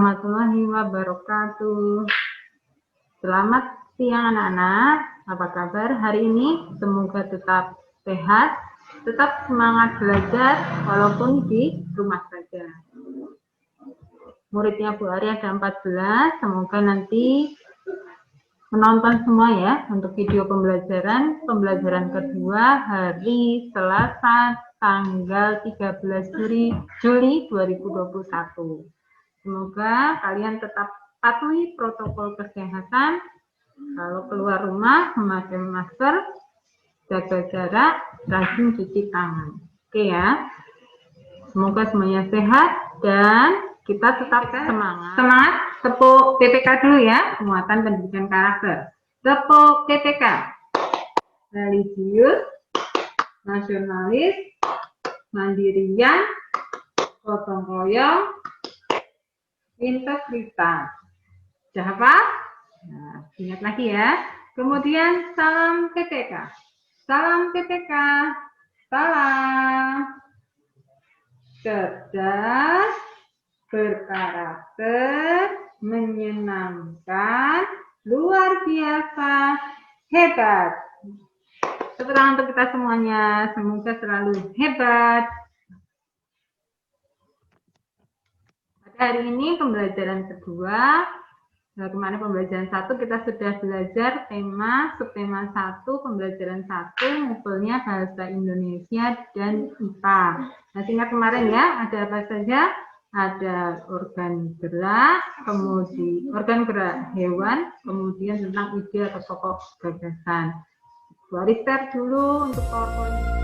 warahmatullahi wabarakatuh. Selamat siang anak-anak, apa kabar hari ini? Semoga tetap sehat, tetap semangat belajar walaupun di rumah saja. Muridnya Bu Ari ada 14, semoga nanti menonton semua ya untuk video pembelajaran kedua hari Selasa tanggal 13 Juli 2021. Semoga kalian tetap patuhi protokol kesehatan. Kalau keluar rumah memakai masker, jaga jarak, rajin cuci tangan. Oke ya. Semoga semuanya sehat dan kita tetap semangat. Semangat, tepuk TPK dulu ya, penguatan pendidikan karakter. Tepuk TPK. Religius, nasionalis, mandirian, gotong royong, integritas. Sudah hafal? Nah, ingat lagi ya. Kemudian salam PPK. Salam PPK. Salam. Cerdas, berkarakter, menyenangkan, luar biasa, hebat. Tepuk tangan untuk kita semuanya. Semoga selalu hebat. Hari ini pembelajaran kedua. Kemarin pembelajaran 1 kita sudah belajar tema subtema 1, pembelajaran 1 ngumpulnya bahasa Indonesia dan IPA. Nah, singkat kemarin ya, ada apa saja? Ada organ gerak, kemudian organ gerak hewan, kemudian tentang ide atau pokok gagasan. Mari start dulu untuk PowerPoint.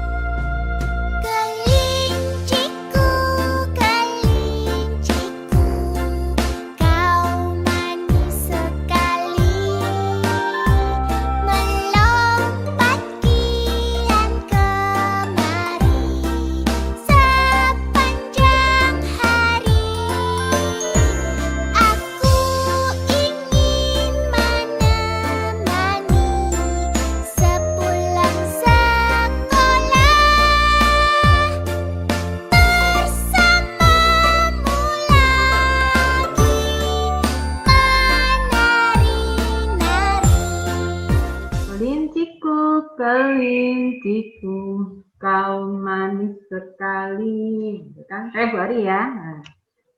Kelinciku, kau manis sekali, kan? Bu Ari ya.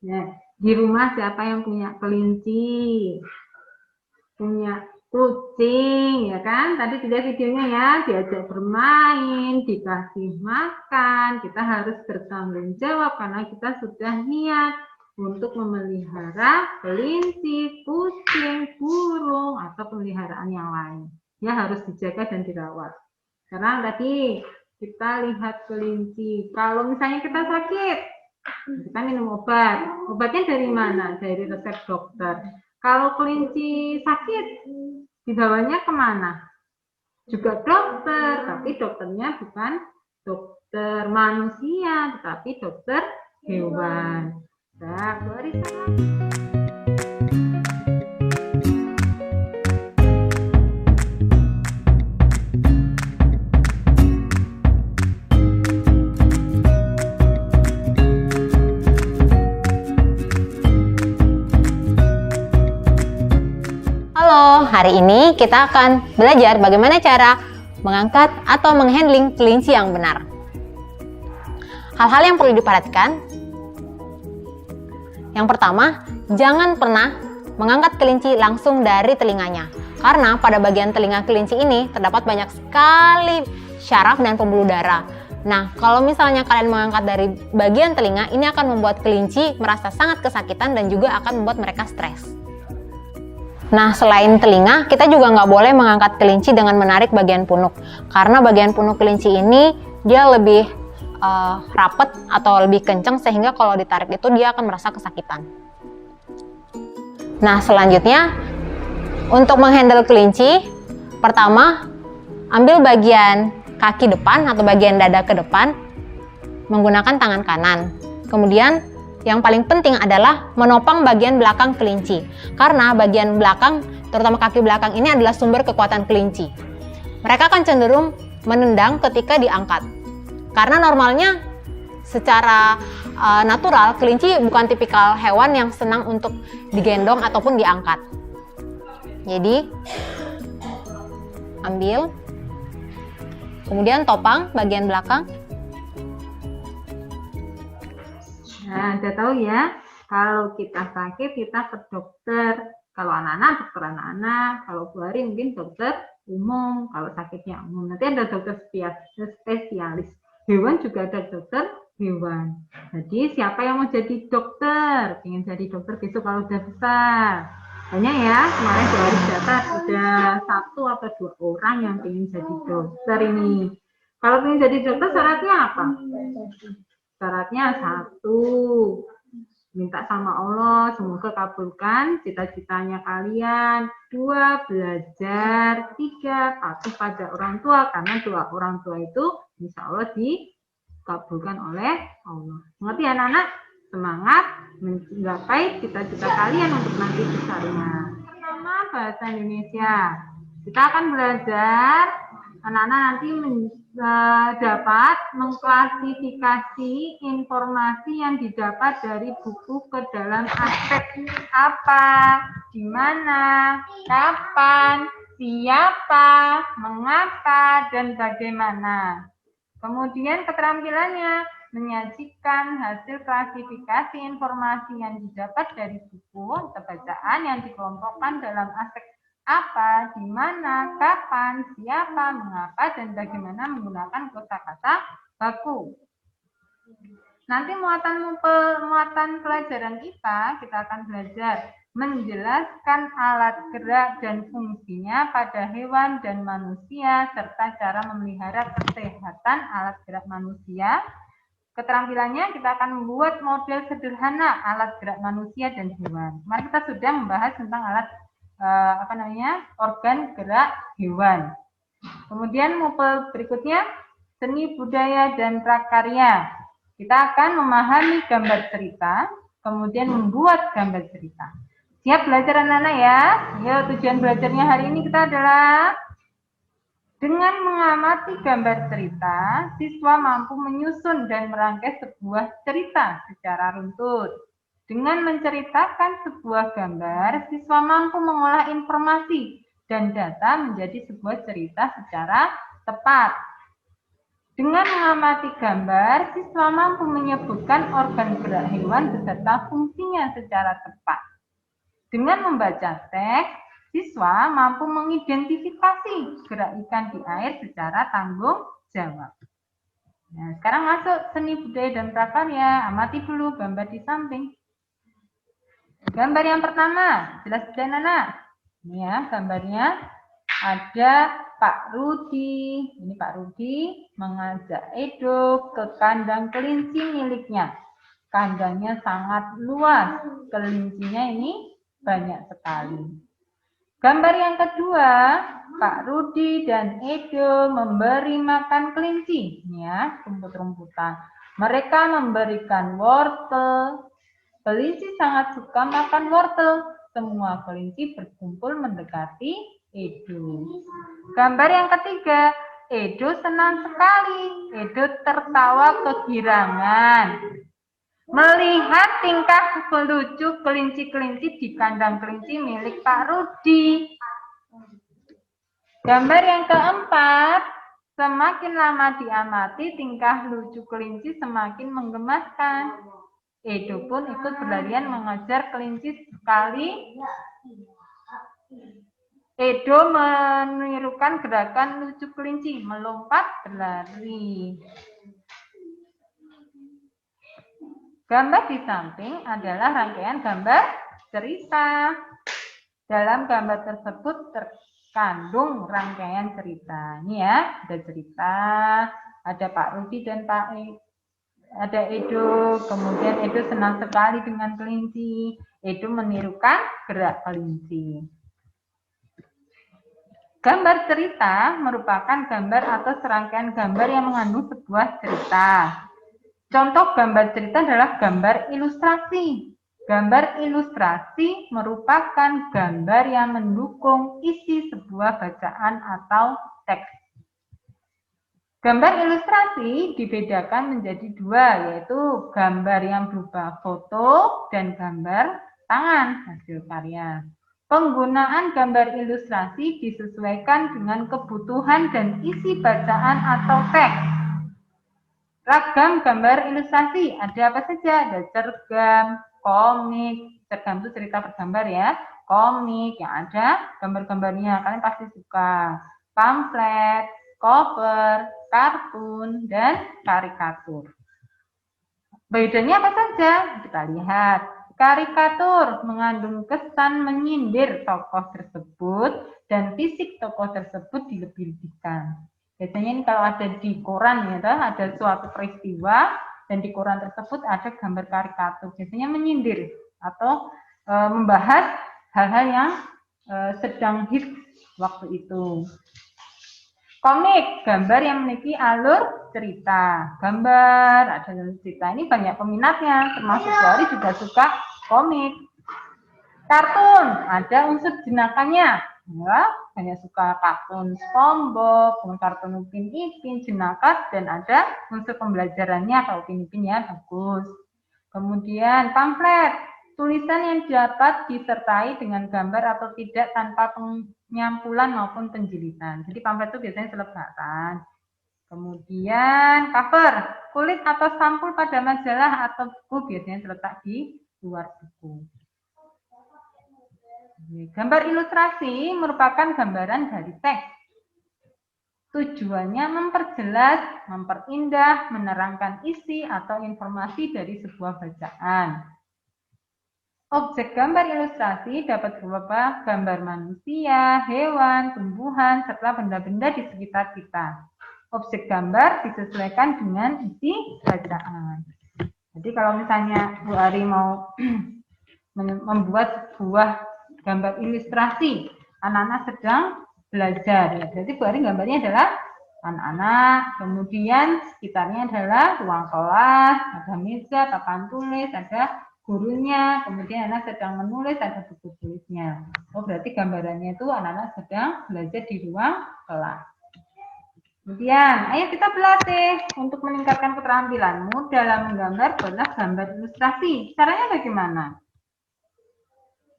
Nah, di rumah siapa yang punya kelinci, punya kucing, ya kan? Tadi tidak videonya ya, diajak bermain, dikasih makan. Kita harus bertanggung jawab karena kita sudah niat untuk memelihara kelinci, kucing, burung, atau pemeliharaan yang lain. Ya harus dijaga dan dirawat. Sekarang tadi kita lihat kelinci. Kalau misalnya kita sakit, kita minum obat. Obatnya dari mana? Dari resep dokter. Kalau kelinci sakit, dibawanya kemana? Juga dokter, tapi dokternya bukan dokter manusia, tetapi dokter hewan. Nah, mari salam. Hari ini kita akan belajar bagaimana cara mengangkat atau menghandling kelinci yang benar. Hal-hal yang perlu diperhatikan. Yang pertama, jangan pernah mengangkat kelinci langsung dari telinganya. Karena pada bagian telinga kelinci ini terdapat banyak sekali syaraf dan pembuluh darah. Nah, kalau misalnya kalian mengangkat dari bagian telinga, ini akan membuat kelinci merasa sangat kesakitan dan juga akan membuat mereka stres. Nah, selain telinga, kita juga nggak boleh mengangkat kelinci dengan menarik bagian punuk. Karena bagian punuk kelinci ini, dia lebih rapet atau lebih kencang, sehingga kalau ditarik itu dia akan merasa kesakitan. Nah, selanjutnya, untuk menghandle kelinci, pertama, ambil bagian kaki depan atau bagian dada ke depan, menggunakan tangan kanan. Kemudian, yang paling penting adalah menopang bagian belakang kelinci. Karena bagian belakang, terutama kaki belakang ini adalah sumber kekuatan kelinci. Mereka akan cenderung menendang ketika diangkat. Karena normalnya secara natural, kelinci bukan tipikal hewan yang senang untuk digendong ataupun diangkat. Jadi ambil, kemudian topang bagian belakang. Nah, udah tahu ya, kalau kita sakit kita ke dokter. Kalau anak-anak, dokter anak-anak. Kalau buari mungkin dokter umum. Kalau sakitnya umum, nanti ada dokter spesialis. Hewan juga ada dokter hewan. Jadi siapa yang mau jadi dokter? Ingin jadi dokter besok kalau udah besar. Banyak ya, kemarin 2 hari data sudah 1 atau 2 orang yang ingin jadi dokter ini. Kalau ingin jadi dokter syaratnya apa? Syaratnya 1, minta sama Allah semoga kabulkan cita-citanya kalian. 2, belajar. 3, patuh pada orang tua, karena doa orang tua itu insya Allah dikabulkan oleh Allah. Mengerti ya anak-anak? Semangat menggapai cita-cita kalian untuk nanti besarnya. Pertama, bahasa Indonesia. Kita akan belajar, anak-anak nanti dapat mengklasifikasi informasi yang didapat dari buku ke dalam aspek apa, di mana, kapan, siapa, mengapa, dan bagaimana. Kemudian keterampilannya menyajikan hasil klasifikasi informasi yang didapat dari buku atau bacaan yang dikelompokkan dalam aspek apa, di mana, kapan, siapa, mengapa, dan bagaimana menggunakan kosakata baku. Nanti muatan pelajaran kita akan belajar menjelaskan alat gerak dan fungsinya pada hewan dan manusia, serta cara memelihara kesehatan alat gerak manusia. Keterampilannya kita akan membuat model sederhana alat gerak manusia dan hewan. Kemarin kita sudah membahas tentang alat organ gerak hewan. Kemudian mupel berikutnya seni budaya dan prakarya. Kita akan memahami gambar cerita, kemudian membuat gambar cerita. Siap belajar anak-anak ya? Yuk, tujuan belajarnya hari ini kita adalah dengan mengamati gambar cerita, siswa mampu menyusun dan merangkai sebuah cerita secara runtut. Dengan menceritakan sebuah gambar, siswa mampu mengolah informasi dan data menjadi sebuah cerita secara tepat. Dengan mengamati gambar, siswa mampu menyebutkan organ gerak hewan beserta fungsinya secara tepat. Dengan membaca teks, siswa mampu mengidentifikasi gerak ikan di air secara tanggung jawab. Nah, sekarang masuk seni budaya dan prakarya. Amati dulu gambar di samping. Gambar yang pertama, jelas tidak anak? Ini ya gambarnya, ada Pak Rudi. Ini Pak Rudi mengajak Edo ke kandang kelinci miliknya. Kandangnya sangat luas, kelincinya ini banyak sekali. Gambar yang kedua, Pak Rudi dan Edo memberi makan kelinci. Ini ya, rumput-rumputan. Mereka memberikan wortel. Kelinci sangat suka makan wortel. Semua kelinci berkumpul mendekati Edo. Gambar yang ketiga, Edo senang sekali. Edo tertawa kegirangan melihat tingkah lucu kelinci-kelinci di kandang kelinci milik Pak Rudi. Gambar yang keempat, semakin lama diamati, tingkah lucu kelinci semakin menggemaskan. Edo pun ikut berlarian mengejar kelinci sekali. Edo menirukan gerakan lucu kelinci, melompat berlari. Gambar di samping adalah rangkaian gambar cerita. Dalam gambar tersebut terkandung rangkaian cerita. Ini ya, ada cerita, ada Pak Rudi dan ada Edo, kemudian Edo senang sekali dengan kelinci. Edo menirukan gerak kelinci. Gambar cerita merupakan gambar atau serangkaian gambar yang mengandung sebuah cerita. Contoh gambar cerita adalah gambar ilustrasi. Gambar ilustrasi merupakan gambar yang mendukung isi sebuah bacaan atau teks. Gambar ilustrasi dibedakan menjadi dua, yaitu gambar yang berupa foto dan gambar tangan hasil karya. Penggunaan gambar ilustrasi disesuaikan dengan kebutuhan dan isi bacaan atau teks. Ragam gambar ilustrasi, ada apa saja? Ada cergam, komik, cergam itu cerita bergambar ya, komik yang ada gambar-gambarnya, kalian pasti suka, pamflet, cover, kartun, dan karikatur. Bedanya apa saja? Kita lihat. Karikatur mengandung kesan menyindir tokoh tersebut dan fisik tokoh tersebut dilebih-lebihkan. Biasanya ini kalau ada di koran ya, ada suatu peristiwa dan di koran tersebut ada gambar karikatur. Biasanya menyindir atau membahas hal-hal yang sedang hits waktu itu. Komik, gambar yang memiliki alur cerita. Gambar, ada cerita. Ini banyak peminatnya, termasuk Dari juga suka komik. Kartun, ada unsur jenakannya. Ya, banyak suka kartun SpongeBob, kartun Upin Ipin, Jenakat, dan ada unsur pembelajarannya. Kalau Upin Ipin ya, bagus. Kemudian pamflet, tulisan yang dapat disertai dengan gambar atau tidak tanpa penyampulan maupun penjilitan. Jadi pamflet itu biasanya selebaran. Kemudian cover, kulit atau sampul pada majalah atau buku biasanya terletak di luar buku. Gambar ilustrasi merupakan gambaran dari teks. Tujuannya memperjelas, memperindah, menerangkan isi atau informasi dari sebuah bacaan. Objek gambar ilustrasi dapat berupa gambar manusia, hewan, tumbuhan, serta benda-benda di sekitar kita. Objek gambar disesuaikan dengan isi bacaan. Jadi kalau misalnya Bu Ari mau membuat sebuah gambar ilustrasi, anak-anak sedang belajar. Ya. Jadi Bu Ari gambarnya adalah anak-anak, kemudian sekitarnya adalah ruang kelas, ada meja, papan tulis, ada gurunya, kemudian anak sedang menulis, ada buku tulisnya. Oh, berarti gambarannya itu anak-anak sedang belajar di ruang kelas. Kemudian, ayo kita berlatih untuk meningkatkan keterampilanmu dalam menggambar. Buatlah gambar ilustrasi. Caranya bagaimana?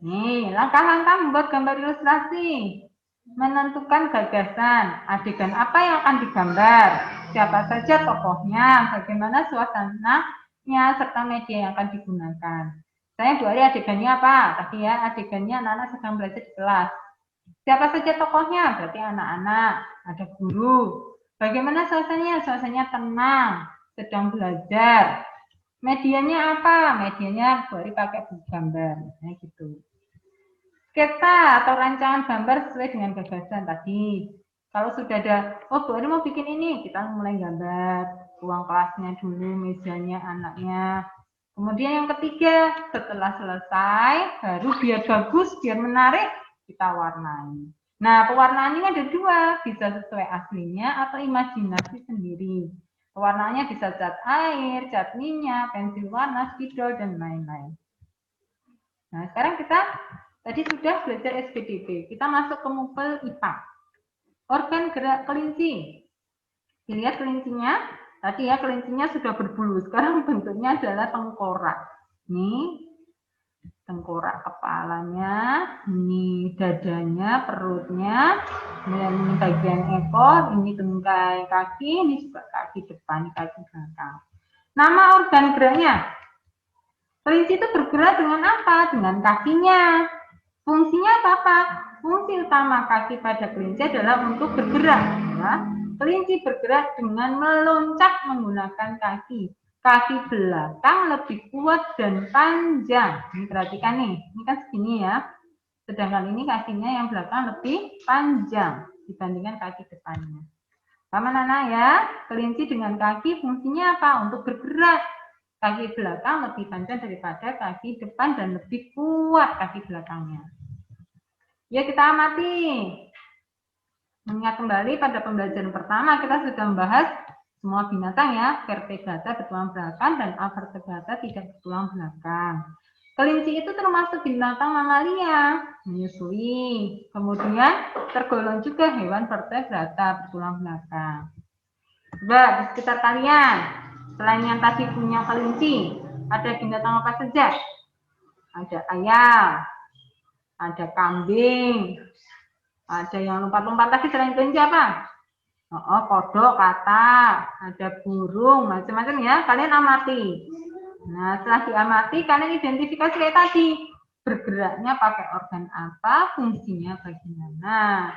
Nih, langkah-langkah membuat gambar ilustrasi. Menentukan gagasan, adegan apa yang akan digambar, siapa saja tokohnya, bagaimana suasananya, serta media yang akan digunakan. Saya Bu Ari adegannya apa? Tadi ya, adegannya anak-anak sedang belajar di kelas. Siapa saja tokohnya? Berarti anak-anak, ada guru. Bagaimana suasananya? Suasananya tenang, sedang belajar. Medianya apa? Medianya Bu Ari pakai buku gambar, nah gitu. Sketsa atau rancangan gambar sesuai dengan gagasan tadi. Kalau sudah ada, oh Bu Ari mau bikin ini, kita mulai gambar ruang kelasnya dulu, mejanya, anaknya. Kemudian yang ketiga, setelah selesai, baru biar bagus, biar menarik, kita warnai. Nah, pewarnaan ini ada dua, bisa sesuai aslinya atau imajinasi sendiri. Pewarnaannya bisa cat air, cat minyak, pensil warna, spidol, dan lain-lain. Nah, sekarang kita tadi sudah belajar SPDB. Kita masuk ke MUPEL IPA. Organ gerak kelinci. Dilihat kelincinya. Tadi ya kelincinya sudah berbulu. Sekarang bentuknya adalah tengkorak. Ini tengkorak kepalanya, ini dadanya, perutnya, ini bagian ekor, ini tungkai kaki, ini juga kaki depan, kaki belakang. Nama organ geraknya. Kelinci itu bergerak dengan apa? Dengan kakinya. Fungsinya apa? Fungsi utama kaki pada kelinci adalah untuk bergerak. Ya. Kelinci bergerak dengan meloncat menggunakan kaki. Kaki belakang lebih kuat dan panjang. Ini perhatikan nih, ini kan segini ya. Sedangkan ini kakinya yang belakang lebih panjang dibandingkan kaki depannya. Sama Nana ya, kelinci dengan kaki fungsinya apa? Untuk bergerak. Kaki belakang lebih panjang daripada kaki depan dan lebih kuat kaki belakangnya. Ya kita amati. Mengingat kembali pada pembelajaran pertama kita sudah membahas semua binatang ya, vertebrata bertulang belakang dan avertebrata tidak bertulang belakang. Kelinci itu termasuk binatang mamalia, menyusui. Kemudian tergolong juga hewan vertebrata bertulang belakang. Coba di sekitar kalian, selain yang tadi punya kelinci, ada binatang apa saja? Ada ayam, ada kambing, ada yang lompat-lompat tadi selain kelinci apa? Oh, kodok, katak, ada burung, macam-macam ya. Kalian amati. Nah, setelah diamati, kalian identifikasi kayak tadi. Bergeraknya pakai organ apa, fungsinya bagaimana.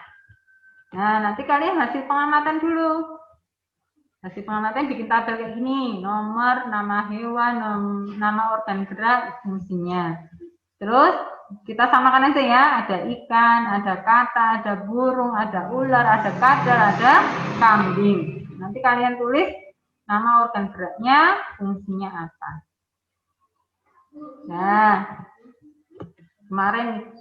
Nah, nanti kalian hasil pengamatan dulu. Hasil pengamatan bikin tabel kayak gini. Nomor, nama hewan, nama organ gerak, fungsinya. Terus kita samakan aja ya. Ada ikan, ada kata, ada burung, ada ular, ada kadal, ada kambing. Nanti kalian tulis nama organ geraknya, fungsinya apa. Nah, kemarin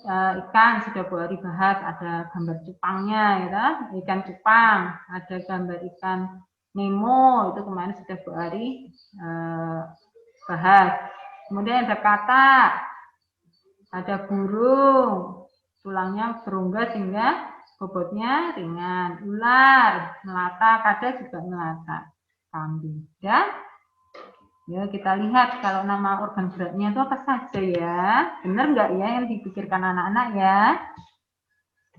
ikan sudah Bu Ari bahas, ada gambar cupangnya, ya, ikan cupang, ada gambar ikan Nemo, itu kemarin sudah Bu Ari bahas. Kemudian ada katak, ada burung, tulangnya berongga sehingga bobotnya ringan. Ular, melata, kadal juga melata. Kambing, ya. Ya, kita lihat kalau nama organ geraknya itu apa saja ya. Benar nggak ya yang dipikirkan anak-anak ya?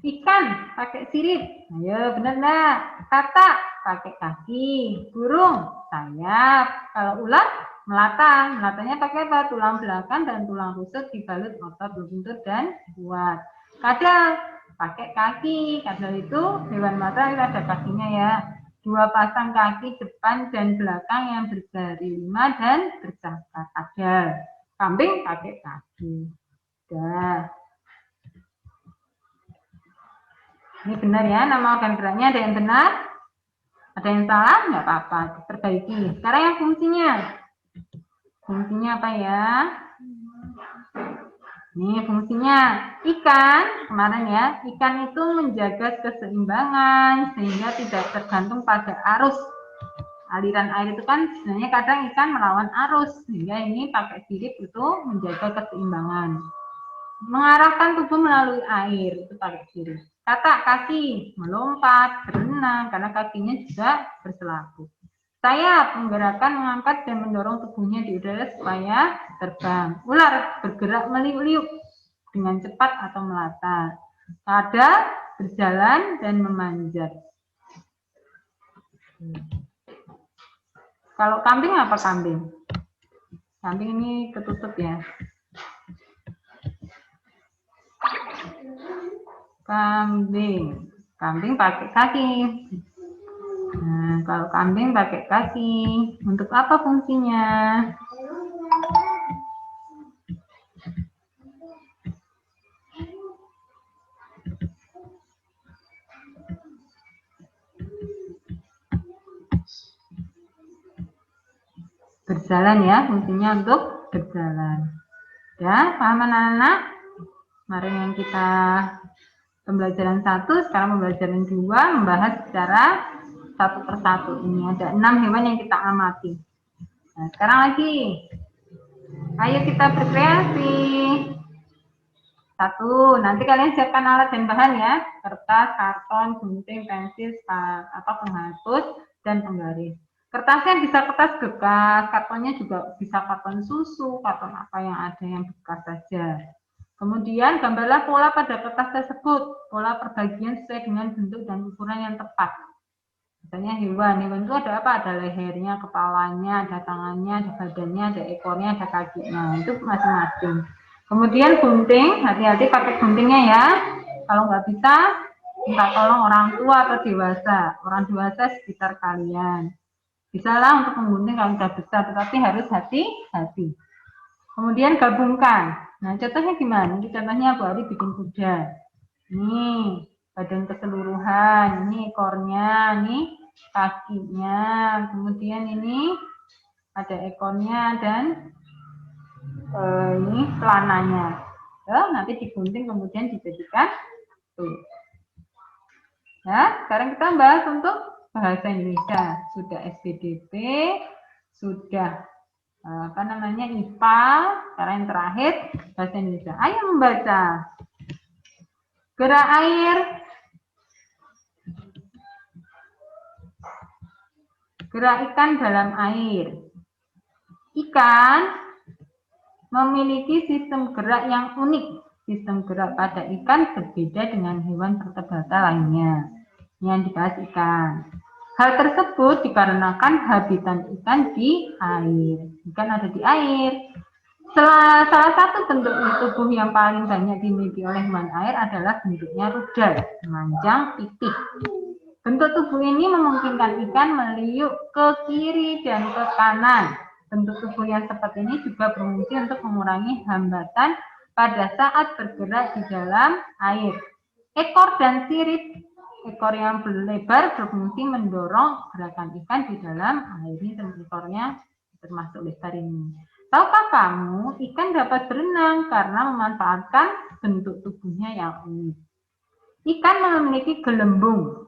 Ikan pakai sirip. Ayo, benar nggak? Katak pakai kaki. Burung sayap. Kalau ular melata. Melatanya pakai apa? Tulang belakang dan tulang rusuk dibalut otot berbuntut dan kuat. Kadal pakai kaki. Kadal itu hewan melata, ada kakinya ya. 2 pasang kaki depan dan belakang yang berjari 5 dan bercakar. Kadal. Kambing pakai kaki. Dah. Ini benar ya, nama organ geraknya ada yang benar, ada yang salah, nggak apa-apa, diperbaiki. Sekarang yang fungsinya. Fungsinya apa ya? Ini fungsinya ikan, kemarin ya, ikan itu menjaga keseimbangan sehingga tidak tergantung pada arus. Aliran air itu kan sebenarnya kadang ikan melawan arus, sehingga ini pakai sirip itu menjaga keseimbangan. Mengarahkan tubuh melalui air, itu pakai sirip. Katak kaki, melompat, berenang, karena kakinya juga berselaput. Sayap, menggerakkan, mengangkat, dan mendorong tubuhnya di udara supaya terbang. Ular, bergerak meliuk-liuk dengan cepat atau melata. Kadal, berjalan dan memanjat. Kalau kambing apa kambing? Kambing ini ketutup ya. Kambing pakai kaki. Nah, kalau kambing pakai kaki, untuk apa fungsinya? Berjalan ya, fungsinya untuk berjalan. Ya, paham anak-anak? Kemarin yang kita pembelajaran 1, sekarang pembelajaran 2 membahas secara satu persatu. Ini ada 6 hewan yang kita amati. Nah, sekarang lagi, ayo kita berkreasi. 1, nanti kalian siapkan alat dan bahan ya, kertas, karton, gunting, pensil, atau penghapus, dan penggaris. Kertasnya bisa kertas bekas, kartonnya juga bisa karton susu, karton apa yang ada yang bekas saja. Kemudian gambarlah pola pada kertas tersebut, pola perbagian sesuai dengan bentuk dan ukuran yang tepat. Misalnya hewan itu ada apa? Ada lehernya, kepalanya, ada tangannya, ada badannya, ada ekornya, ada kakinya. Itu masing-masing. Kemudian gunting, hati-hati pakai guntingnya ya. Kalau nggak bisa, minta tolong orang tua atau dewasa. Orang dewasa sekitar kalian. Bisalah untuk menggunting kalau sudah besar, tetapi harus hati-hati. Kemudian gabungkan. Nah, contohnya gimana? Ini contohnya Bu Ari bikin kuda. Nih, badan keseluruhan. Ini ekornya, ini kakinya. Kemudian ini ada ekornya dan ini celananya. Nanti digunting kemudian dijadikan tuh. Ya, sekarang kita bahas untuk bahasa Indonesia. Sudah SPDP, sudah IPA, sekarang yang terakhir bahasa Indonesia. Ayo membaca. Gerak air. Gerak ikan dalam air. Ikan memiliki sistem gerak yang unik. Sistem gerak pada ikan berbeda dengan hewan vertebrata lainnya yang dibahas ikan. Hal tersebut dikarenakan habitat ikan di air. Ikan ada di air. Salah satu bentuk tubuh yang paling banyak dimiliki oleh hewan air adalah bentuknya rudal, memanjang, pipih. Bentuk tubuh ini memungkinkan ikan meliuk ke kiri dan ke kanan. Bentuk tubuh yang seperti ini juga berfungsi untuk mengurangi hambatan pada saat bergerak di dalam air. Ekor dan sirip. Ekor yang berlebar berfungsi mendorong gerakan ikan di dalam air. Ini ekornya termasuk lebar ini. Tahukah kamu, ikan dapat berenang karena memanfaatkan bentuk tubuhnya yang unik. Ikan memiliki gelembung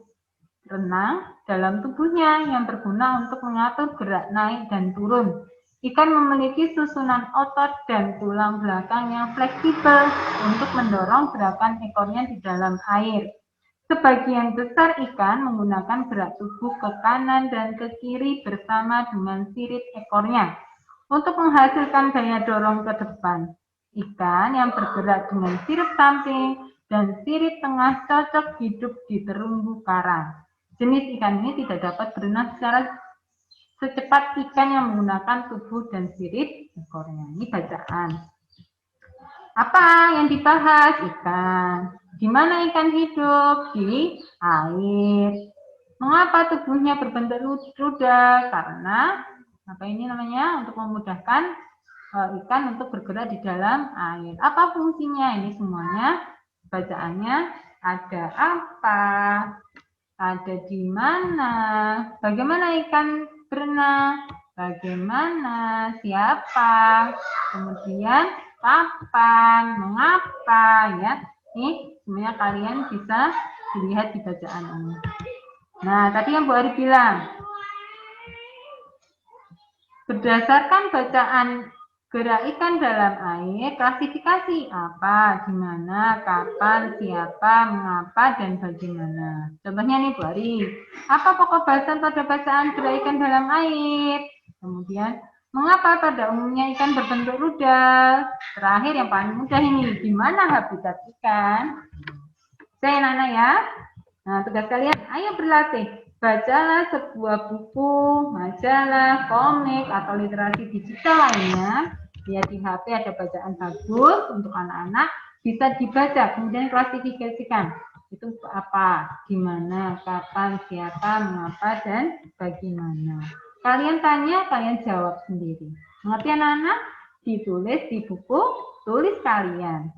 renang dalam tubuhnya yang berguna untuk mengatur gerak naik dan turun. Ikan memiliki susunan otot dan tulang belakang yang fleksibel untuk mendorong gerakan ekornya di dalam air. Sebagian besar ikan menggunakan gerak tubuh ke kanan dan ke kiri bersama dengan sirip ekornya untuk menghasilkan daya dorong ke depan. Ikan yang bergerak dengan sirip samping dan sirip tengah cocok hidup di terumbu karang. Jenis ikan ini tidak dapat berenang secara secepat ikan yang menggunakan tubuh dan sirip ekornya. Ini bacaan. Apa yang dibahas? Ikan. Di mana ikan hidup? Di air. Mengapa tubuhnya berbentuk rudal? Karena apa ini namanya? Untuk memudahkan ikan untuk bergerak di dalam air. Apa fungsinya? Ini semuanya bacaannya ada apa? Ada di mana? Bagaimana ikan berenang? Bagaimana? Siapa? Kemudian kapan? Mengapa? Ya, ini semuanya kalian bisa dilihat di bacaan ini. Nah, tadi yang Bu Ari bilang, berdasarkan bacaan gerak ikan dalam air, klasifikasi apa, di mana, kapan, siapa, mengapa, dan bagaimana. Contohnya nih Bu Ari, apa pokok bahasan pada bacaan gerak ikan dalam air? Kemudian, mengapa pada umumnya ikan berbentuk rudal? Terakhir yang paling mudah ini, di mana habitat ikan? Saya Nana ya. Nah, tugas kalian, ayo berlatih. Bacalah sebuah buku, majalah, komik, atau literasi digital lainnya. Ya, di HP ada bacaan bagus untuk anak-anak, bisa dibaca, kemudian klasifikasikan. Itu apa, gimana, kapan, siapa, mengapa, dan bagaimana. Kalian tanya, kalian jawab sendiri. Mengerti anak-anak? Ditulis di buku, tulis kalian.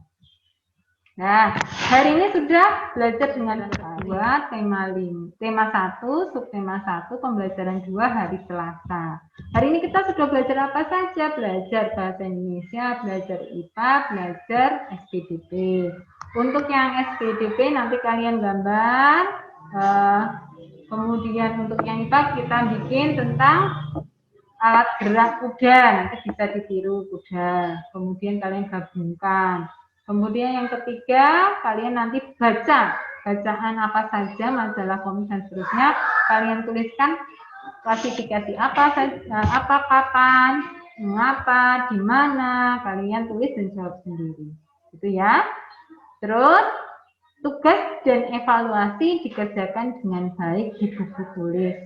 Nah, hari ini sudah belajar dengan dua tema 1, subtema 1, pembelajaran 2 hari Selasa. Hari ini kita sudah belajar apa saja? Belajar bahasa Indonesia, belajar IPA, belajar SPDP. Untuk yang SPDP nanti kalian gambar, kemudian untuk yang IPA kita bikin tentang alat gerak kuda, nanti bisa ditiru kuda. Kemudian kalian gabungkan. Kemudian yang ketiga, kalian nanti baca bacaan apa saja, majalah, komik, dan seterusnya. Kalian tuliskan klasifikasi apa, kapan, mengapa, di mana. Kalian tulis dan jawab sendiri. Gitu ya. Terus, tugas dan evaluasi dikerjakan dengan baik di buku tulis.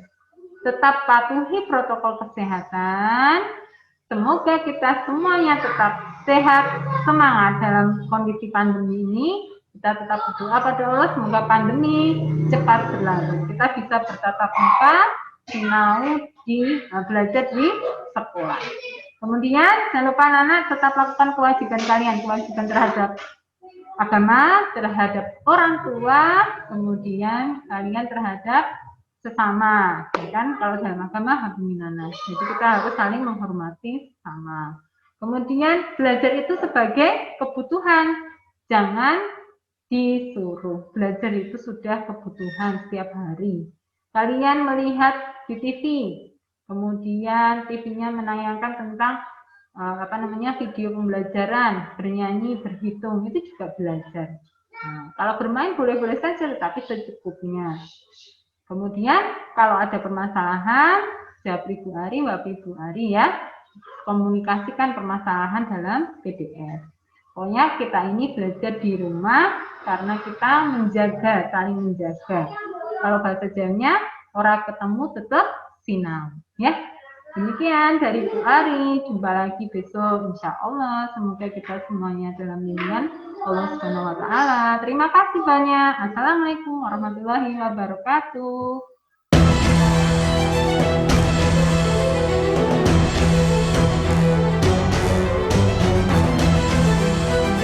Tetap patuhi protokol kesehatan. Semoga kita semuanya tetap sehat, semangat dalam kondisi pandemi ini. Kita tetap berdoa pada Allah semoga pandemi cepat berlalu. Kita bisa bertatap muka, sinau belajar di sekolah. Kemudian jangan lupa anak-anak tetap lakukan kewajiban kalian, kewajiban terhadap agama, terhadap orang tua, kemudian kalian terhadap sesama, ya kan? Kalau dalam agama habiminanas. Jadi kita harus saling menghormati sama. Kemudian belajar itu sebagai kebutuhan, jangan disuruh. Belajar itu sudah kebutuhan setiap hari. Kalian melihat di TV, kemudian TV-nya menayangkan tentang video pembelajaran, bernyanyi, berhitung, itu juga belajar. Nah, kalau bermain boleh-boleh saja, tetapi secukupnya. Kemudian kalau ada permasalahan, Japri Bu Ari, Wapri Bu Ari ya. Komunikasikan permasalahan dalam PDF. Pokoknya kita ini belajar di rumah karena kita menjaga, saling menjaga. Kalau bahasa Jawanya, orang ketemu tetap sinau. Ya, demikian dari Bu Ari. Jumpa lagi besok, insya Allah. Semoga kita semuanya dalam lindungan Allah Subhanahu Wa Taala. Terima kasih banyak. Assalamualaikum warahmatullahi wabarakatuh.